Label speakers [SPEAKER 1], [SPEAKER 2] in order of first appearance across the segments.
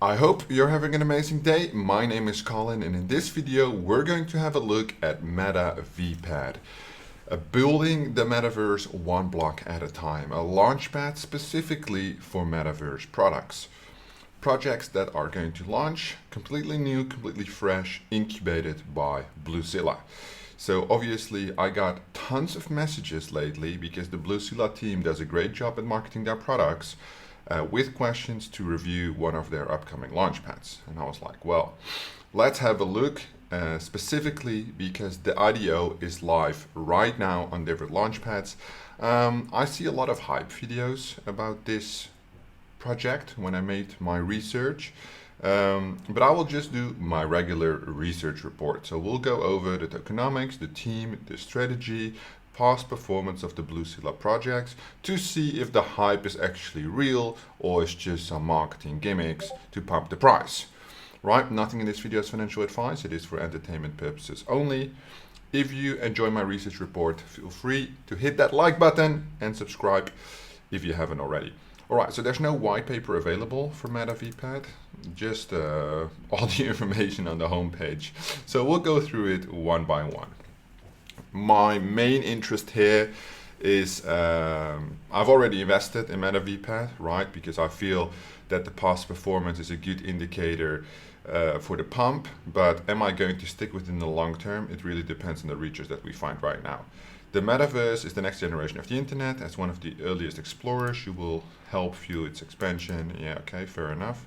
[SPEAKER 1] I hope you're having an amazing day. My name is Colin, and in this video we're going to have a look at MetaVpad, building the metaverse one block at a time, a launchpad specifically for metaverse products. Projects that are going to launch completely new, completely fresh, incubated by Bluezilla. So obviously I got tons of messages lately because the Bluezilla team does a great job at marketing their products. With questions to review one of their upcoming launchpads. And I was like, well, let's have a look specifically because the IDO is live right now on different launchpads. I see a lot of hype videos about this project when I made my research. But I will just do my regular research report. So we'll go over the tokenomics, the team, the strategy, past performance of the Bluezilla projects to see if the hype is actually real or is just some marketing gimmicks to pump the price. Right? Nothing in this video is financial advice. It is for entertainment purposes only. If you enjoy my research report, feel free to hit that like button and subscribe if you haven't already. Alright, so there's no white paper available for MetaVpad, just all the information on the homepage. So we'll go through it one by one. My main interest here is I've already invested in MetaVpad, right? Because I feel that the past performance is a good indicator for the pump. But am I going to stick within the long term? It really depends on the research that we find right now. The Metaverse is the next generation of the internet. As one of the earliest explorers, you will help fuel its expansion. Yeah, okay, fair enough.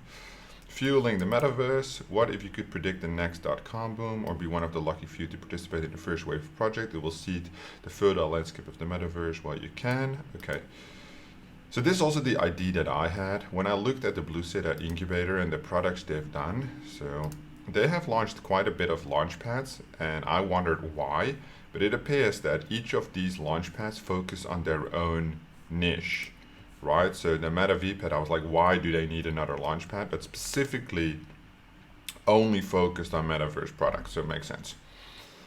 [SPEAKER 1] Fueling the metaverse, what if you could predict the next .com boom or be one of the lucky few to participate in the first wave of project that will seed the further landscape of the metaverse while you can? Okay. So this is also the idea that I had when I looked at the Bluezilla incubator and the products they've done. So they have launched quite a bit of launchpads and I wondered why, but it appears that each of these launchpads focus on their own niche. Right, so the MetaVpad, I was like, why do they need another launchpad? But specifically only focused on metaverse products, so it makes sense.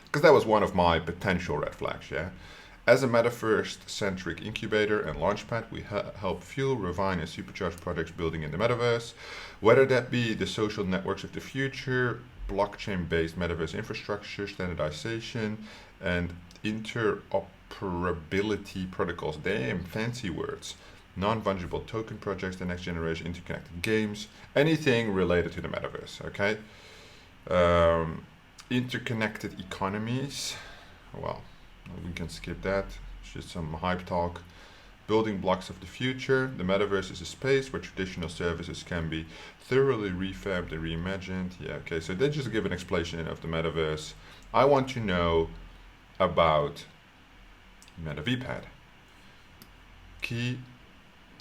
[SPEAKER 1] Because that was one of my potential red flags, yeah? As a metaverse-centric incubator and launchpad, we help fuel, refine, and supercharge projects building in the metaverse, whether that be the social networks of the future, blockchain-based metaverse infrastructure, standardization, and interoperability protocols. Damn, fancy words. Non-fungible token projects, the next generation interconnected games, anything related to the metaverse, okay? Interconnected economies, well, we can skip that. It's just some hype talk. Building blocks of the future. The metaverse is a space where traditional services can be thoroughly revamped and reimagined. Yeah, okay, so they just give an explanation of the metaverse. I want to know about MetaVpad. Key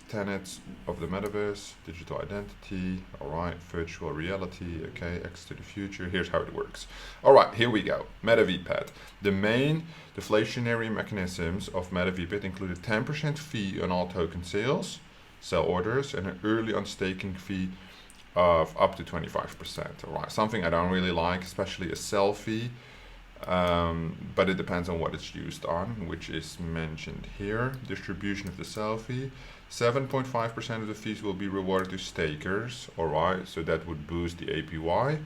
[SPEAKER 1] tenets of the metaverse, digital identity, all right, virtual reality, okay, X to the future. Here's how it works. All right, here we go. MetaVpad. The main deflationary mechanisms of MetaVpad include a 10% fee on all token sales, sell orders, and an early unstaking fee of up to 25%. All right, something I don't really like, especially a sell fee. But it depends on what it's used on, which is mentioned here. Distribution of the sell fee. 7.5% of the fees will be rewarded to stakers. Alright, so that would boost the APY.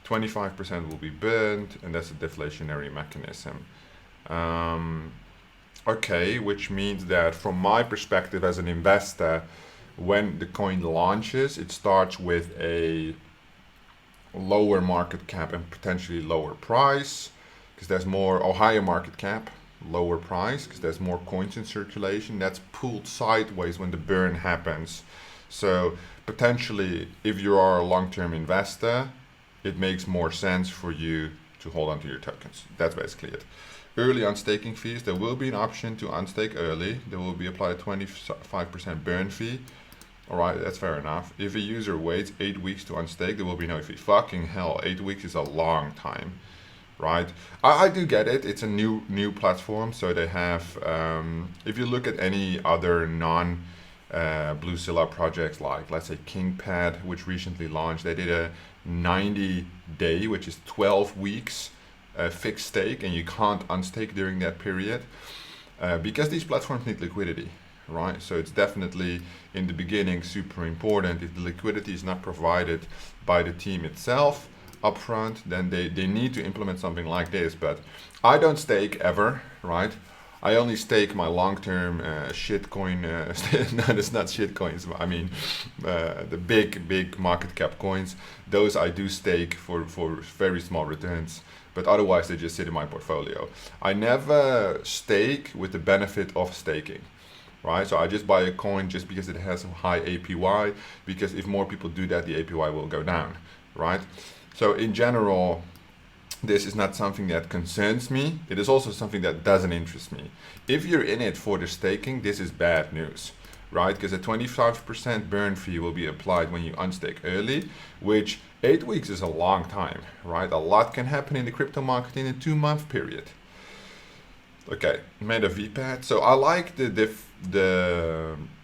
[SPEAKER 1] 25% will be burned, and that's a deflationary mechanism. Okay, which means that from my perspective as an investor, when the coin launches, it starts with a lower market cap and potentially lower price because there's more, or higher market cap, lower price because there's more coins in circulation. That's pulled sideways when the burn happens. So potentially, if you are a long-term investor, it makes more sense for you to hold onto your tokens. That's basically it. Early unstaking fees, there will be an option to unstake early. There will be applied a 25% burn fee. Alright, that's fair enough. If a user waits 8 weeks to unstake, there will be no fee. Fucking hell, 8 weeks is a long time, right? I do get it. It's a new platform, so they have, if you look at any other non-Bluezilla projects, like let's say KCCCPad, which recently launched, they did a 90-day, which is 12 weeks, fixed stake, and you can't unstake during that period because these platforms need liquidity. right? So it's definitely in the beginning super important. If the liquidity is not provided by the team itself upfront, then they need to implement something like this. But I don't stake ever, right? I only stake my long-term shitcoin. No, it's not shitcoins. I mean, the big market cap coins. Those I do stake for very small returns. But otherwise, they just sit in my portfolio. I never stake with the benefit of staking, right? So I just buy a coin just because it has a high APY. Because if more people do that, the APY will go down, right? So in general, this is not something that concerns me. It is also something that doesn't interest me. If you're in it for the staking, this is bad news, right? Because a 25% burn fee will be applied when you unstake early, which 8 weeks is a long time, right? A lot can happen in the crypto market in a 2-month period. Okay, MetaVpad. So I like the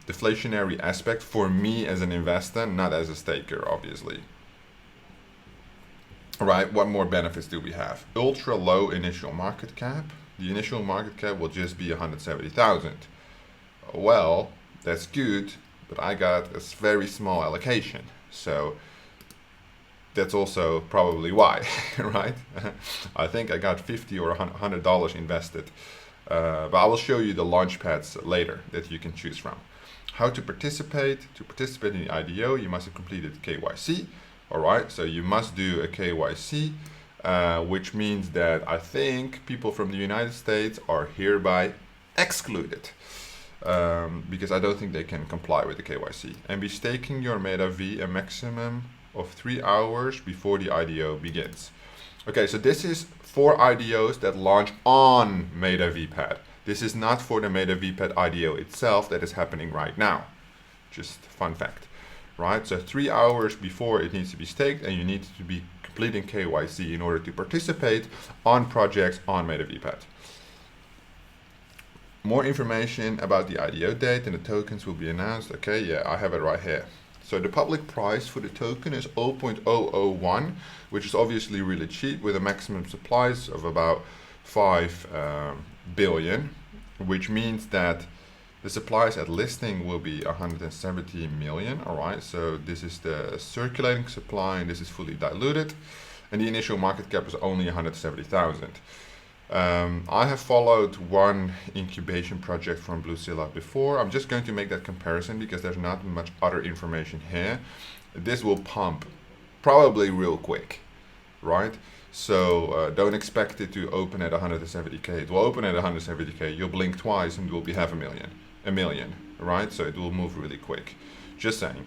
[SPEAKER 1] deflationary aspect for me as an investor, not as a staker, obviously. Right, what more benefits do we have? Ultra low initial market cap. The initial market cap will just be 170,000. Well, that's good, but I got a very small allocation. So that's also probably why, right? I think I got $50 or $100 invested. But I will show you the launchpads later that you can choose from. How to participate? To participate in the IDO, you must have completed KYC. All right, so you must do a KYC, which means that I think people from the United States are hereby excluded because I don't think they can comply with the KYC. And be staking your MetaV a maximum of 3 hours before the IDO begins. Okay, so this is for IDOs that launch on MetaVpad. This is not for the MetaVpad IDO itself that is happening right now. Just fun fact. Right, so 3 hours before it needs to be staked, and you need to be completing KYC in order to participate on projects on MetaVpad. More information about the IDO date and the tokens will be announced. Okay, yeah, I have it right here. So the public price for the token is 0.001, which is obviously really cheap with a maximum supplies of about 5 billion, which means that the supplies at listing will be 170 million, all right? So this is the circulating supply, and this is fully diluted. And the initial market cap is only 170,000. I have followed one incubation project from Bluezilla before. I'm just going to make that comparison because there's not much other information here. This will pump probably real quick, right? So don't expect it to open at 170K. It will open at 170K. You'll blink twice and it will be half a million, right? So it will move really quick. Just saying.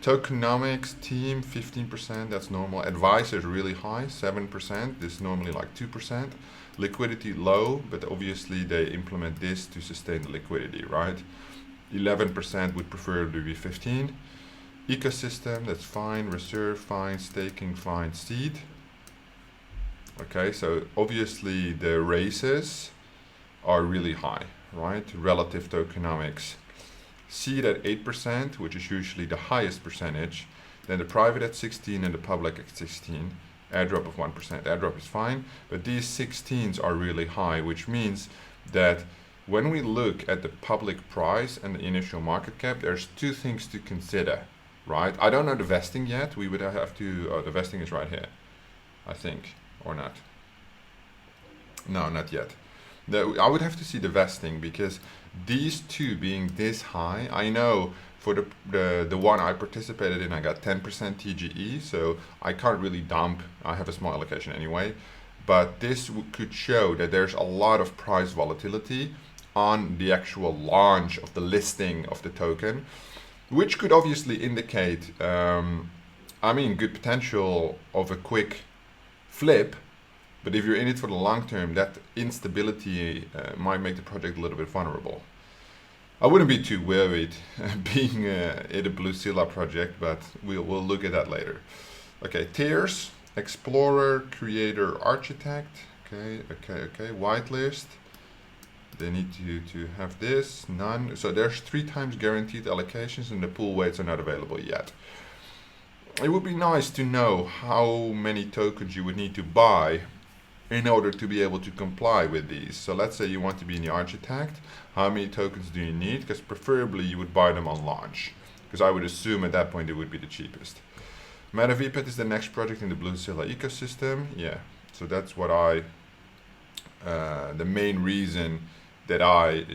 [SPEAKER 1] Tokenomics team 15%, that's normal. Advisors really high, 7%. This is normally like 2%. Liquidity low, but obviously they implement this to sustain the liquidity, right? 11% would prefer to be 15. Ecosystem, that's fine. Reserve, fine. Staking, fine. Seed. Okay, so obviously the races are really high, right? Relative tokenomics. Seed at 8%, which is usually the highest percentage. Then the private at 16 and the public at 16. Airdrop of 1%. Airdrop is fine, but these 16s are really high, which means that when we look at the public price and the initial market cap, there's two things to consider, right? I don't know the vesting yet. We would have to, the vesting is right here, I think, or not. No, not yet. I would have to see the vesting because these two being this high, I know for the one I participated in, I got 10% TGE, so I can't really dump. I have a small allocation anyway, but this could show that there's a lot of price volatility on the actual launch of the listing of the token, which could obviously indicate, good potential of a quick flip. But if you're in it for the long term, that instability might make the project a little bit vulnerable. I wouldn't be too worried being in a Bluezilla project, but we'll look at that later. Okay, tiers, explorer, creator, architect. Okay, whitelist. They need to have this, none. So there's 3 times guaranteed allocations and the pool weights are not available yet. It would be nice to know how many tokens you would need to buy in order to be able to comply with these. So let's say you want to be the architect. How many tokens do you need? Because preferably you would buy them on launch, because I would assume at that point it would be the cheapest. MetaVpad is the next project in the BlueSilla ecosystem. Yeah, so that's what the main reason that I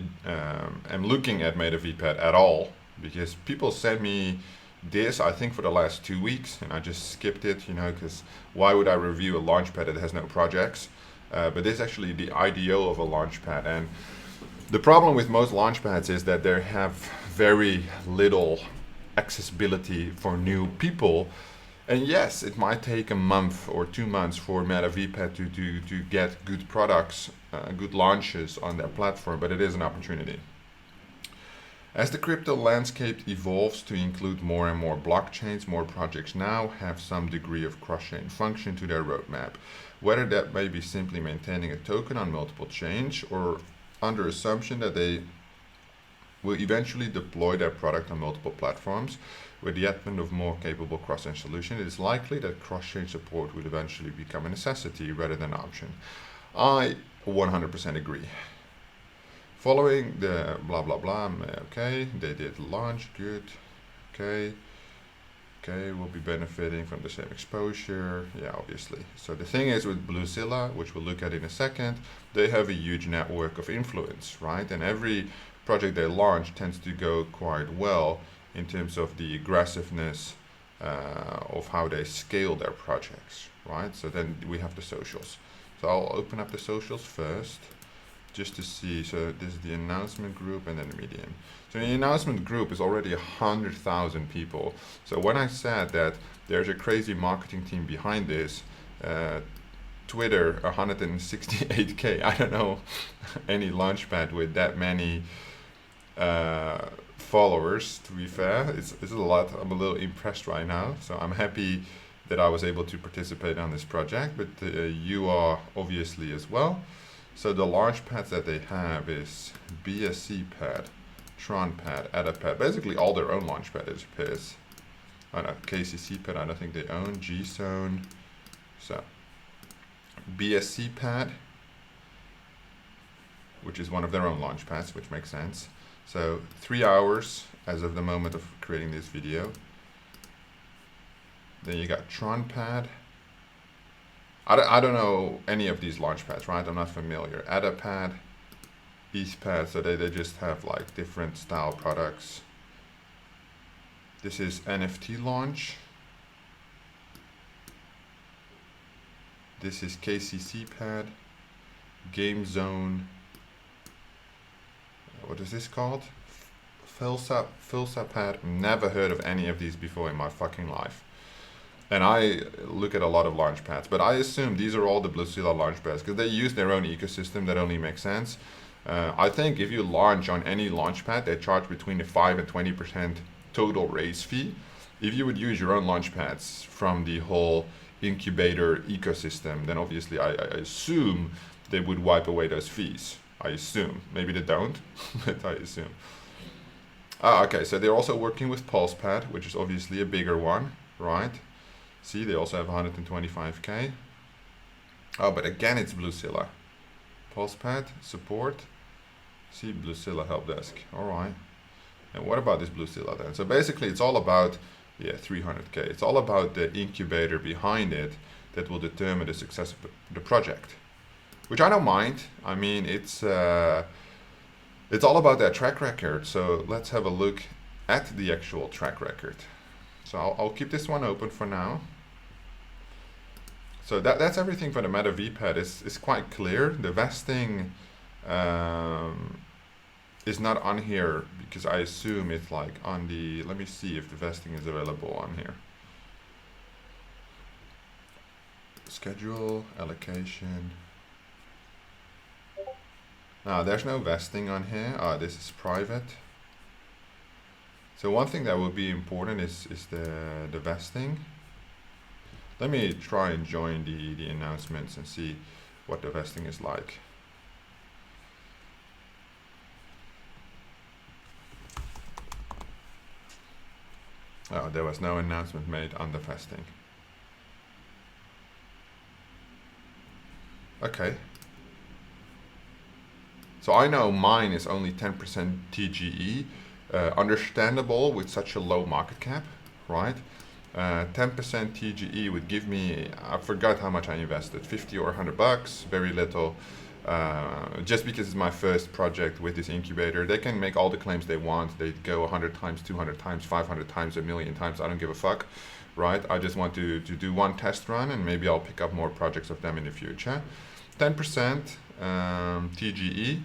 [SPEAKER 1] am looking at MetaVpad at all, because people sent me this, I think, for the last 2 weeks, and I just skipped it, because why would I review a Launchpad that has no projects? But this is actually the IDO of a Launchpad, and the problem with most Launchpads is that they have very little accessibility for new people. And yes, it might take a month or 2 months for MetaVpad to get good products, good launches on their platform, but it is an opportunity. As the crypto landscape evolves to include more and more blockchains, more projects now have some degree of cross-chain function to their roadmap. Whether that may be simply maintaining a token on multiple chains, or under assumption that they will eventually deploy their product on multiple platforms. With the advent of more capable cross-chain solutions, it is likely that cross-chain support will eventually become a necessity rather than an option. I 100% agree. Following the blah blah blah, okay, they did launch, good, okay, we'll be benefiting from the same exposure, yeah, obviously. So the thing is with BlueSilla, which we'll look at in a second, they have a huge network of influence, right? And every project they launch tends to go quite well in terms of the aggressiveness of how they scale their projects, right? So then we have the socials. So I'll open up the socials first, just to see. So this is the announcement group and then the medium. So the announcement group is already 100,000 people. So when I said that there's a crazy marketing team behind this, Twitter 168K. I don't know any Launchpad with that many followers, to be fair. It's a lot. I'm a little impressed right now. So I'm happy that I was able to participate on this project, but you are obviously as well. So the Launchpads that they have is BSCTPad, TronPad, AdaPad, basically all their own Launchpad. It appears. I know, KCCPad, I don't think they own, GZone. So BSCTPad, which is one of their own Launchpads, which makes sense. So 3 hours as of the moment of creating this video. Then you got TronPad. I don't know any of these Launchpads, right? I'm not familiar. AdaPad, ETHPad, so they just have like different style products. This is NFT Launch. This is KCCPad, Game Zone. What is this called? Filsapad. Never heard of any of these before in my fucking life. And I look at a lot of Launchpads, but I assume these are all the BlueSilla Launchpads because they use their own ecosystem. That only makes sense. I think if you launch on any Launchpad, they charge between a 5 and 20% total raise fee. If you would use your own Launchpads from the whole incubator ecosystem, then obviously I assume they would wipe away those fees. I assume. Maybe they don't, but I assume. Okay, so they're also working with PulsePad, which is obviously a bigger one, right? See, they also have 125K. Oh, but again, it's BlueSilla. PulsePad, support. See, BlueSilla help desk. All right. And what about this BlueSilla then? So basically, it's all about, 300K. It's all about the incubator behind it that will determine the success of the project, which I don't mind. I mean, it's all about that track record. So let's have a look at the actual track record. So I'll keep this one open for now. So that's everything for the MetaVpad. It's quite clear. The vesting is not on here because I assume it's like on the, let me see if the vesting is available on here. Schedule, allocation. There's no vesting on here. This is private. So one thing that will be important is the vesting. Let me try and join the announcements and see what the vesting is like. Oh, there was no announcement made on the vesting. Okay. So I know mine is only 10% TGE, understandable with such a low market cap, right? 10% TGE would give me, I forgot how much I invested, 50 or 100 bucks, very little. Just because it's my first project with this incubator, they can make all the claims they want. They go 100 times, 200 times, 500 times, a million times. I don't give a fuck, right? I just want to do one test run, and maybe I'll pick up more projects of them in the future. 10% TGE,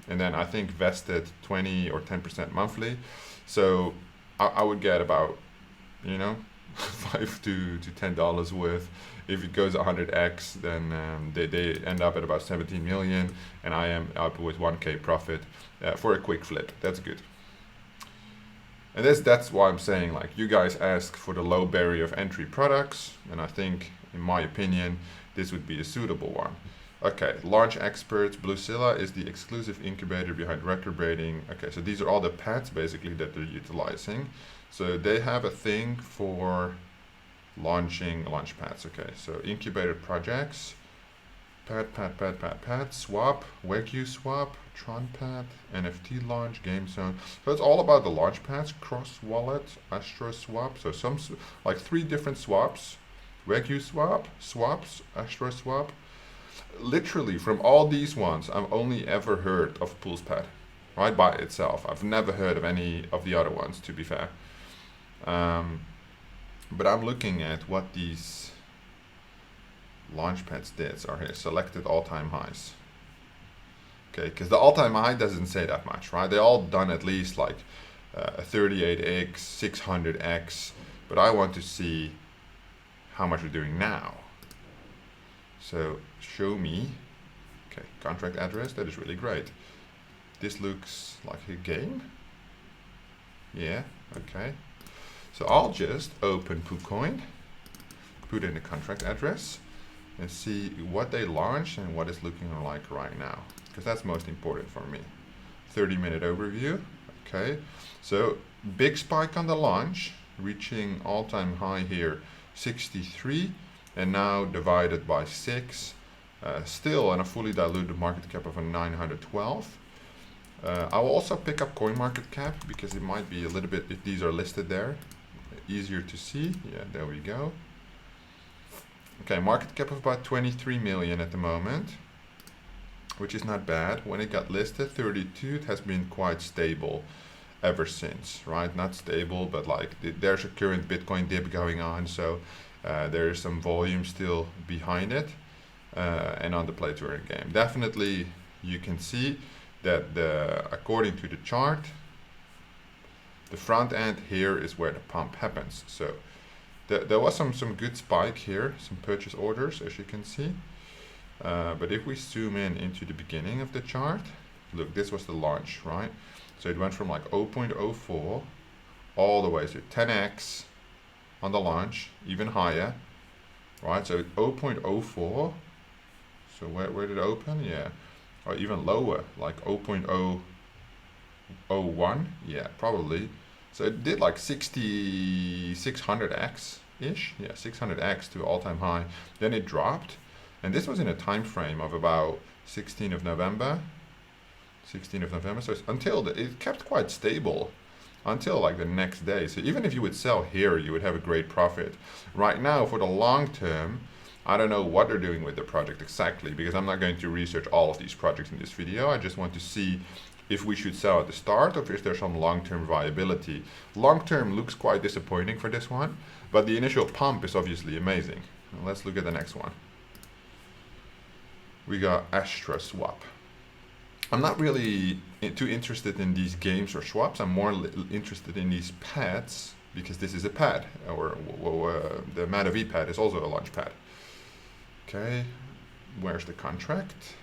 [SPEAKER 1] and then I think vested 20 or 10% monthly. So I would get about, you know, $5 to $10 worth. If it goes 100x, then they end up at about 17 million, and I am up with 1k profit for a quick flip. That's good. And that's why I'm saying, like, you guys ask for the low barrier of entry products, and I think, in my opinion, this would be a suitable one. Okay, Launch Experts, Bluezilla is the exclusive incubator behind record-breaking. Okay, so these are all the pads basically that they're utilizing. So they have a thing for launching launchpads. Okay, so incubated projects, pad, swap, WebQ swap, TronPad, NFT launch, game zone. So it's all about the launchpads, cross wallet, Astro swap. So some like 3 different swaps, WebQ swap, swaps, Astro swap. Literally from all these ones, I've only ever heard of PulsePad, right, by itself. I've never heard of any of the other ones, to be fair. But I'm looking at what these launchpads did. So here, selected all-time highs. Okay, because the all-time high doesn't say that much, right? They all done at least like 38x, 600x, but I want to see how much we're doing now. So show me, okay, contract address, that is really great. This looks like a game. Yeah, okay. So I'll just open KuCoin, put in the contract address, and see what they launched and what it's looking like right now, because that's most important for me. 30-minute overview, okay. So big spike on the launch, reaching all-time high here, 63, and now divided by 6, still on a fully diluted market cap of a 912. I will also pick up CoinMarketCap because it might be a little bit, if these are listed there, easier to see. Yeah, there we go. Okay, market cap of about 23 million at the moment, which is not bad. When it got listed, 32, it has been quite stable ever since, right? Not stable, but like there's a current Bitcoin dip going on, so there is some volume still behind it, and on the play to earn game. Definitely, you can see that according to the chart, the front end here is where the pump happens. So there was some good spike here, some purchase orders, as you can see. But if we zoom in into the beginning of the chart, look, this was the launch, right? So it went from like 0.04 all the way to 10x on the launch, even higher, right? So 0.04. So where did it open? Yeah, or even lower, like 0.001. Yeah, probably. So it did like 600x ish. Yeah, 600x to all-time high. Then it dropped, and this was in a time frame of about 16th of November. 16th of November. So until it kept quite stable until like the next day. So even if you would sell here, you would have a great profit. Right now, for the long term, I don't know what they're doing with the project exactly, because I'm not going to research all of these projects in this video. I just want to see if we should sell at the start, or if there's some long-term viability. Long-term looks quite disappointing for this one, but the initial pump is obviously amazing. Let's look at the next one. We got Astra Swap. I'm not really too interested in these games or swaps. I'm more interested in these pads, because this is a pad, or the MetaVpad is also a launch pad. Okay, where's the contract?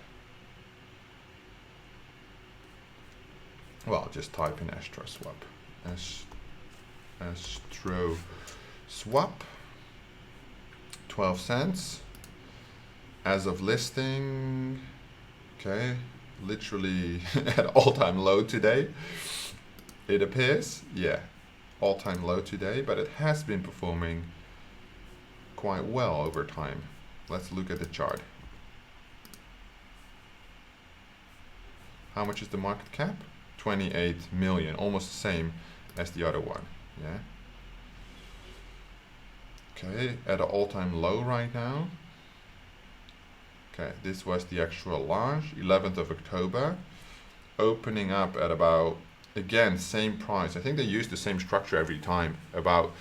[SPEAKER 1] Well, just type in Astro Swap. Astro Swap. 12 cents. As of listing, okay, literally at all-time low today, it appears. Yeah, all-time low today, but it has been performing quite well over time. Let's look at the chart. How much is the market cap? 28 million, almost the same as the other one. Yeah. Okay, at an all-time low right now. Okay, this was the actual launch, 11th of October. Opening up at about, again, same price. I think they use the same structure every time, about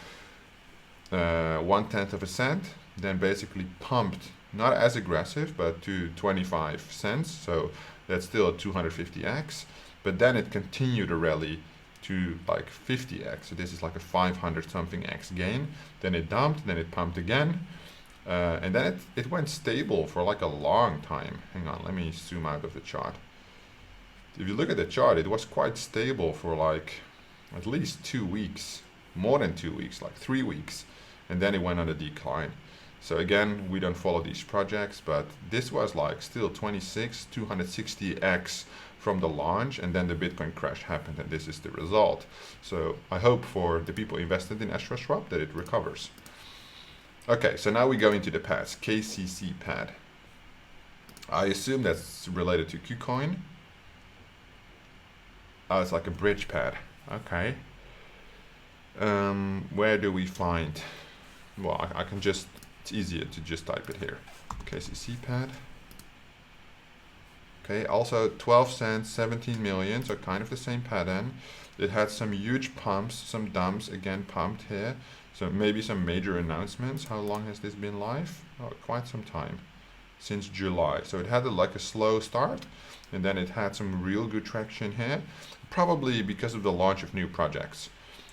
[SPEAKER 1] 1/10 of a cent. Then basically pumped, not as aggressive, but to 25 cents. So that's still a 250x. But then it continued to rally to like 50x. So this is like a 500 something x gain. Then it dumped, then it pumped again. And then it went stable for like a long time. Hang on, let me zoom out of the chart. If you look at the chart, it was quite stable for like at least 2 weeks, more than 2 weeks, like 3 weeks. And then it went on a decline. So again, we don't follow these projects, but this was like still 260x from the launch, and then the Bitcoin crash happened, and this is the result. So I hope for the people invested in AstroSwap that it recovers. Okay, so now we go into the pads. KCCPad. I assume that's related to KuCoin. Oh, it's like a bridge pad. Okay. Where do we find? Well, I can just, it's easier to just type it here. KCCPad. Okay, also 12 cents, 17 million, so kind of the same pattern. It had some huge pumps, some dumps, again pumped here. So maybe some major announcements. How long has this been live? Oh, quite some time, since July. So it had like a slow start, and then it had some real good traction here, probably because of the launch of new projects.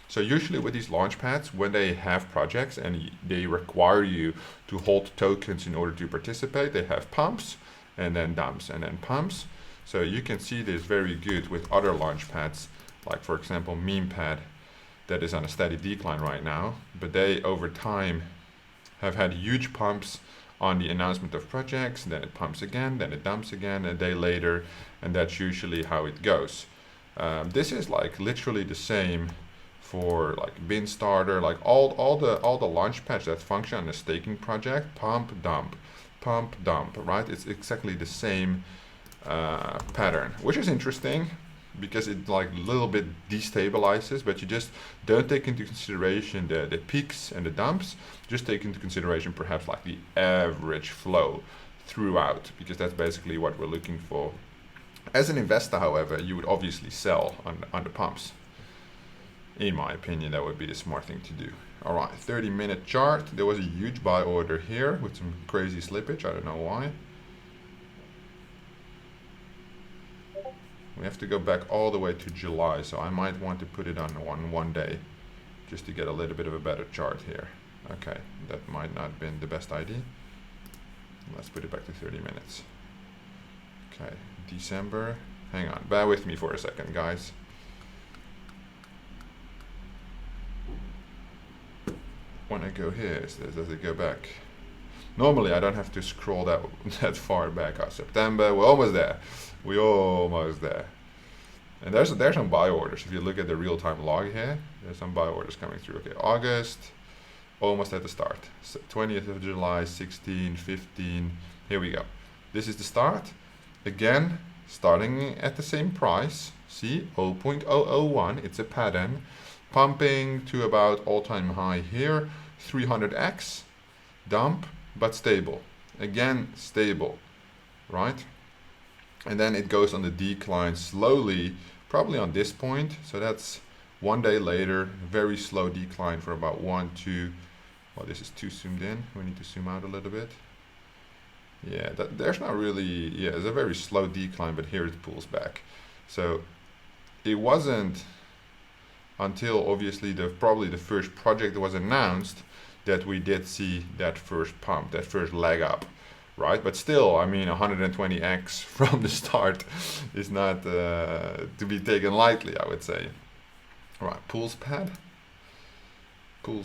[SPEAKER 1] So usually with these launch pads, when they have projects and they require you to hold tokens in order to participate, they have pumps and then dumps and then pumps. So you can see this very good with other launch pads, like for example MemePad, that is on a steady decline right now, but they over time have had huge pumps on the announcement of projects, then it pumps again, then it dumps again a day later, and that's usually how it goes. This is like literally the same for like bin starter, like all the launch pads that function on a staking project, pump dump, right? It's exactly the same pattern, which is interesting because it like a little bit destabilizes, but you just don't take into consideration the peaks and the dumps. Just take into consideration perhaps like the average flow throughout, because that's basically what we're looking for. As an investor, however, you would obviously sell on the pumps. In my opinion, that would be the smart thing to do. All right, 30-minute chart. There was a huge buy order here with some crazy slippage. I don't know why. We have to go back all the way to July, so I might want to put it on one day just to get a little bit of a better chart here. Okay, that might not have been the best idea. Let's put it back to 30 minutes. Okay, December. Hang on, bear with me for a second, guys. When I go here, does it go back? Normally I don't have to scroll that far back. September, we're almost there. We're almost there. And there's some buy orders. If you look at the real-time log here, there's some buy orders coming through. Okay, August, almost at the start. So 20th of July, 16, 15, here we go. This is the start. Again, starting at the same price. See, 0.001, it's a pattern. Pumping to about all-time high here, 300x, dump, but stable. Again, stable, right? And then it goes on the decline slowly, probably on this point. So that's 1 day later, very slow decline for about 1, 2. Well, this is too zoomed in. We need to zoom out a little bit. Yeah, there's not really, yeah, it's a very slow decline, but here it pulls back. So it wasn't until obviously probably the first project was announced that we did see that first pump, that first leg up, right? But still, I mean, 120x from the start is not to be taken lightly, I would say. All right, pulse pad, or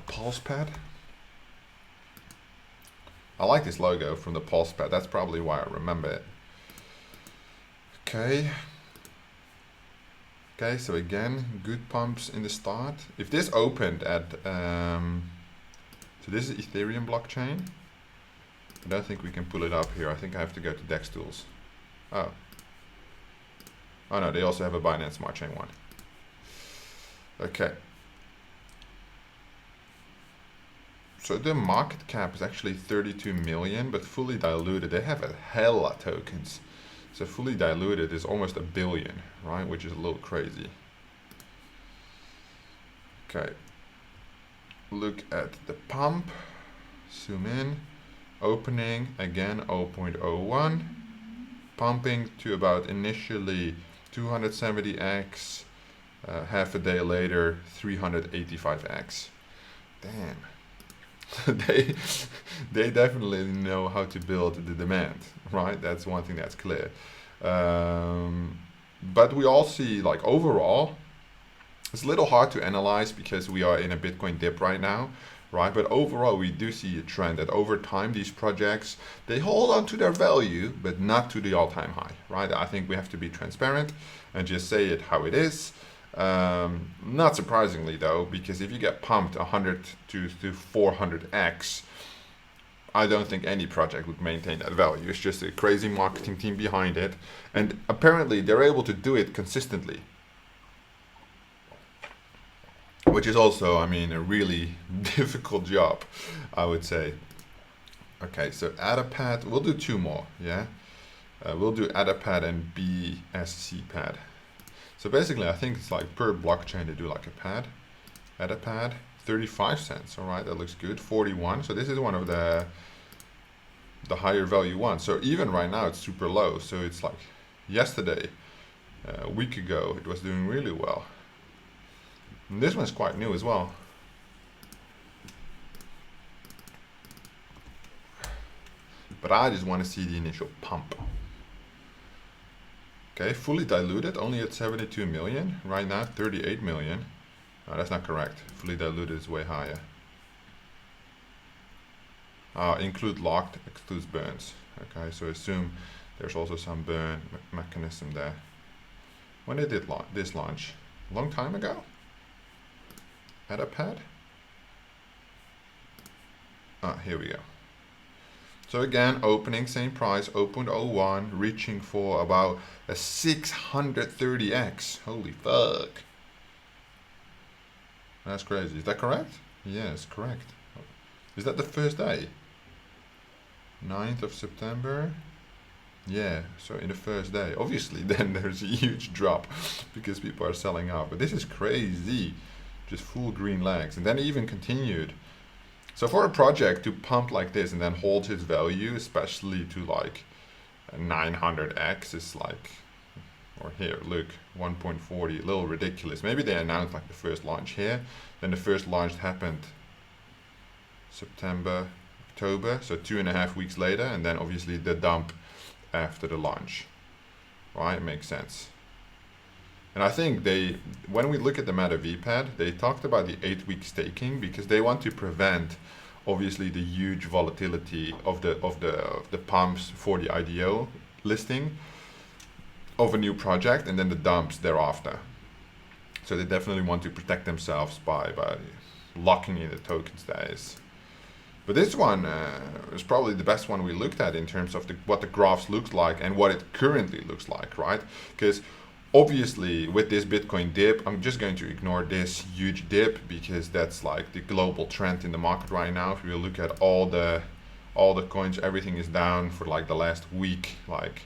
[SPEAKER 1] pulse pad. I like this logo from the pulse pad. That's probably why I remember it. Okay. Okay, so again, good pumps in the start. If this opened at, so this is Ethereum blockchain. I don't think we can pull it up here. I think I have to go to DEX tools. Oh. Oh no, they also have a Binance Smart Chain one. Okay. So the market cap is actually 32 million, but fully diluted, they have a hell of tokens. So fully diluted is almost a billion, right? Which is a little crazy. Okay. Look at the pump. Zoom in. Opening, again 0.01. Pumping to about initially 270x. Half a day later, 385x. Damn. they definitely know how to build the demand, right? That's one thing that's clear. But we all see, like, overall, it's a little hard to analyze because we are in a Bitcoin dip right now, right? But overall, we do see a trend that over time, these projects, they hold on to their value, but not to the all-time high, right? I think we have to be transparent and just say it how it is. Not surprisingly though, because if you get pumped 100 to 400x, I don't think any project would maintain that value. It's just a crazy marketing team behind it, and apparently they're able to do it consistently, which is also, I mean, a really difficult job, I would say. Okay, so AdaPad, we'll do two more, yeah? We'll do AdaPad and BSCPad. So basically, I think it's like per blockchain they do like a pad, AdaPad, 35 cents. All right, that looks good. 41. So this is one of the higher value ones. So even right now it's super low. So it's like yesterday, a week ago, it was doing really well. And this one's quite new as well. But I just want to see the initial pump. Okay, fully diluted, only at 72 million. Right now, 38 million. No, that's not correct. Fully diluted is way higher. Include locked, excludes burns. Okay, so assume there's also some burn mechanism there. When they did this launch? A long time ago? AdaPad? Here we go. So again, opening, same price, 0.01, reaching for about a 630x. Holy fuck. That's crazy. Is that correct? Yes, correct. Is that the first day? 9th of September? Yeah, so in the first day. Obviously, then there's a huge drop because people are selling out. But this is crazy. Just full green legs. And then it even continued. So for a project to pump like this and then hold its value, especially to like 900x, is like, or here, look, 1.40, a little ridiculous. Maybe they announced like the first launch here, then the first launch happened September, October, so 2.5 weeks later, and then obviously the dump after the launch, right? It makes sense. And I think when we look at the MetaVpad, they talked about the 8-week staking because they want to prevent, obviously, the huge volatility of the pumps for the IDO listing of a new project and then the dumps thereafter. So they definitely want to protect themselves by locking in the token status. But this one is probably the best one we looked at in terms of what the graphs looks like and what it currently looks like, right? Because obviously, with this Bitcoin dip, I'm just going to ignore this huge dip because that's like the global trend in the market right now. If you look at all the coins, everything is down for like the last week, like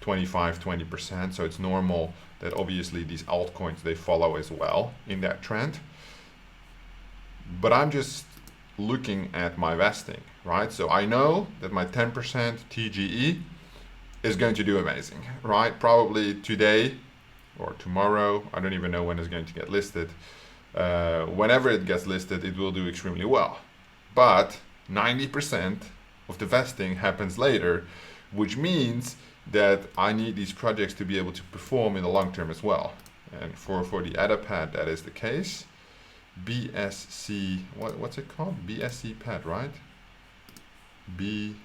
[SPEAKER 1] 20%. So it's normal that obviously these altcoins, they follow as well in that trend. But I'm just looking at my vesting, right? So I know that my 10% TGE is going to do amazing, right? Probably today or tomorrow, I don't even know when it's going to get listed. Whenever it gets listed, it will do extremely well. But 90% of the vesting happens later, which means that I need these projects to be able to perform in the long term as well. And for the AdaPad, that is the case. BSC, what's it called? BSCPad, right? BSCPad.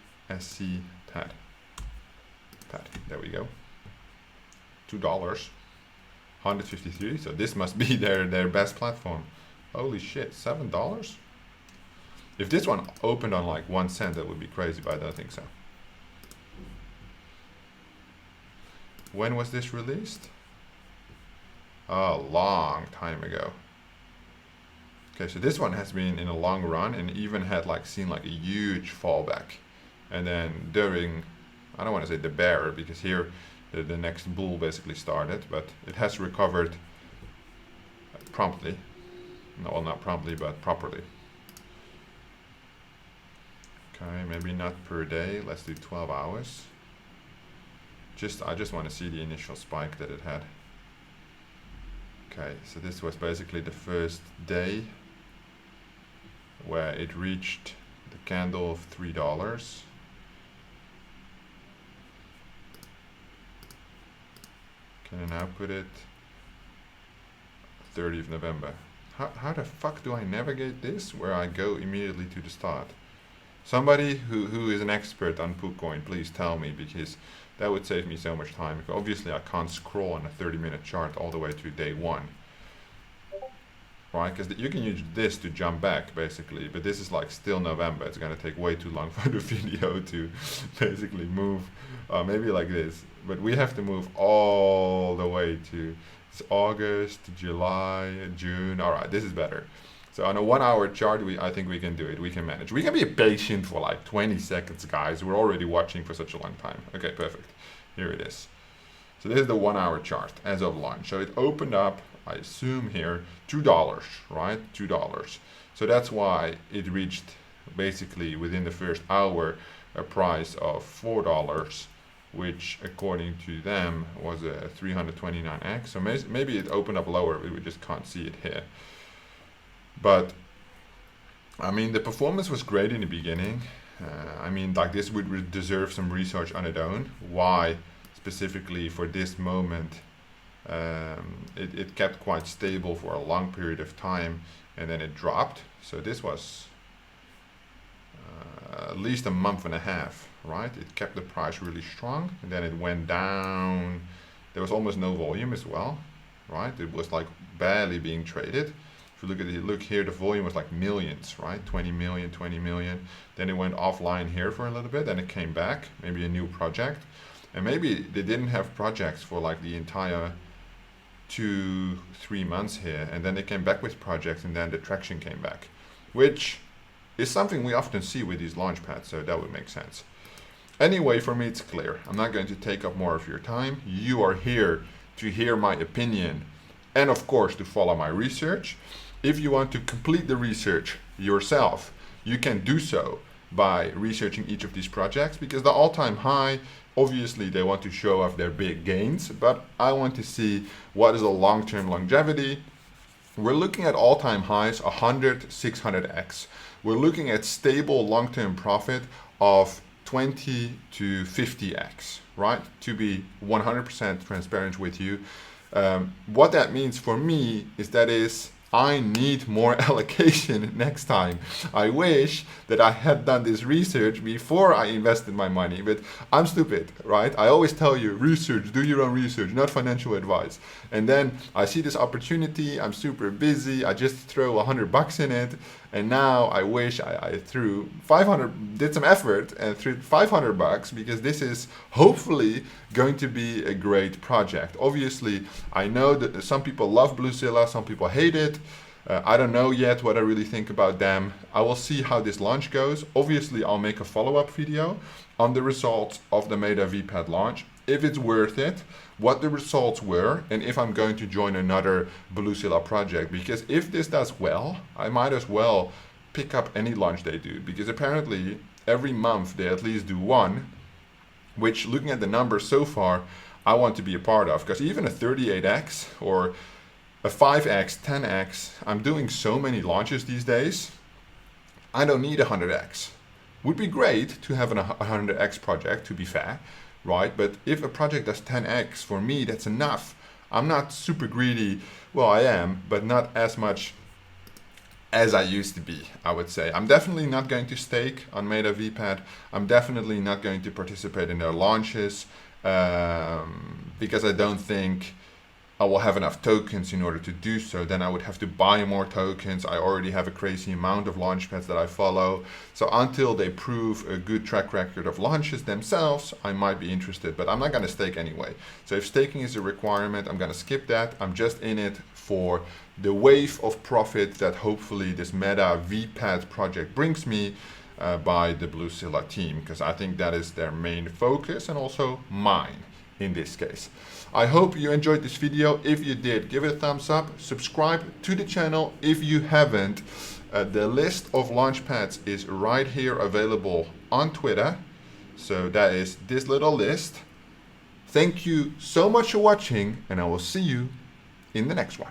[SPEAKER 1] There we go. $2. 153. So this must be their best platform. Holy shit, $7? If this one opened on like 1 cent, that would be crazy, but I don't think so. When was this released? A long time ago. Okay, so this one has been in a long run and even had like seen like a huge fallback. And then during, I don't want to say the bear, because here the next bull basically started, but it has recovered promptly. No, well, not promptly, but properly. Okay, maybe not per day. Let's do 12 hours. I just want to see the initial spike that it had. Okay, so this was basically the first day where it reached the candle of $3. Can I now put it 30th of November? How the fuck do I navigate this where I go immediately to the start? Somebody who is an expert on PooCoin, please tell me, because that would save me so much time. Obviously, I can't scroll on a 30-minute chart all the way to day one. Right, because you can use this to jump back, basically, but this is like still November. It's going to take way too long for the video to basically move, maybe like this. But we have to move all the way to it's August, July, June. All right, this is better. So on a 1 hour chart, I think we can do it. We can manage. We can be patient for like 20 seconds, guys. We're already watching for such a long time. Okay, perfect. Here it is. So this is the 1 hour chart as of launch. So it opened up, I assume here, $2, right? $2. So that's why it reached basically within the first hour a price of $4, which according to them was a 329x. So maybe it opened up lower, we just can't see it here. But I mean, the performance was great in the beginning. I mean, like this would deserve some research on its own. Why specifically for this moment it kept quite stable for a long period of time and then it dropped. So this was at least a month and a half, right? It kept the price really strong and then it went down. There was almost no volume as well, right? It was like barely being traded. If you look at it, look here, the volume was like millions, right? 20 million, 20 million. Then it went offline here for a little bit, then it came back, maybe a new project. And maybe they didn't have projects for like the entire 2-3 months here. And then they came back with projects and then the traction came back, which is something we often see with these launchpads. So that would make sense. Anyway, for me, it's clear. I'm not going to take up more of your time. You are here to hear my opinion and of course to follow my research. If you want to complete the research yourself, you can do so by researching each of these projects, because the all-time high, obviously they want to show off their big gains, but I want to see what is a long-term longevity. We're looking at all-time highs 100, 600x. We're looking at stable long-term profit of 20 to 50x, right? To be 100% transparent with you. What that means for me is I need more allocation next time. I wish that I had done this research before I invested my money, but I'm stupid, right? I always tell you, research, do your own research, not financial advice. And then I see this opportunity, I'm super busy, I just throw $100 in it, and now I wish I threw 500, did some effort and threw $500 because this is hopefully going to be a great project. Obviously, I know that some people love Bluezilla, some people hate it. I don't know yet what I really think about them. I will see how this launch goes. Obviously, I'll make a follow-up video on the results of the MetaVpad launch, if it's worth it, what the results were, and if I'm going to join another Bluezilla project. Because if this does well, I might as well pick up any launch they do, because apparently every month they at least do one, which, looking at the numbers so far, I want to be a part of. Because even a 38x or a 5x, 10x, I'm doing so many launches these days, I don't need a 100x. Would be great to have a 100x project, to be fair, right? But if a project does 10x, for me, that's enough. I'm not super greedy. Well, I am, but not as much as I used to be, I would say. I'm definitely not going to stake on MetaVpad. I'm definitely not going to participate in their launches because I don't think I will have enough tokens in order to do so. Then I would have to buy more tokens. I already have a crazy amount of launchpads that I follow. So until they prove a good track record of launches themselves, I might be interested, but I'm not going to stake anyway. So if staking is a requirement, I'm going to skip that. I'm just in it for the wave of profit that hopefully this MetaVpad project brings me by the Bluezilla team, because I think that is their main focus and also mine in this case. I hope you enjoyed this video. If you did, give it a thumbs up, subscribe to the channel if you haven't. The list of launchpads is right here available on Twitter. So that is this little list. Thank you so much for watching, and I will see you in the next one.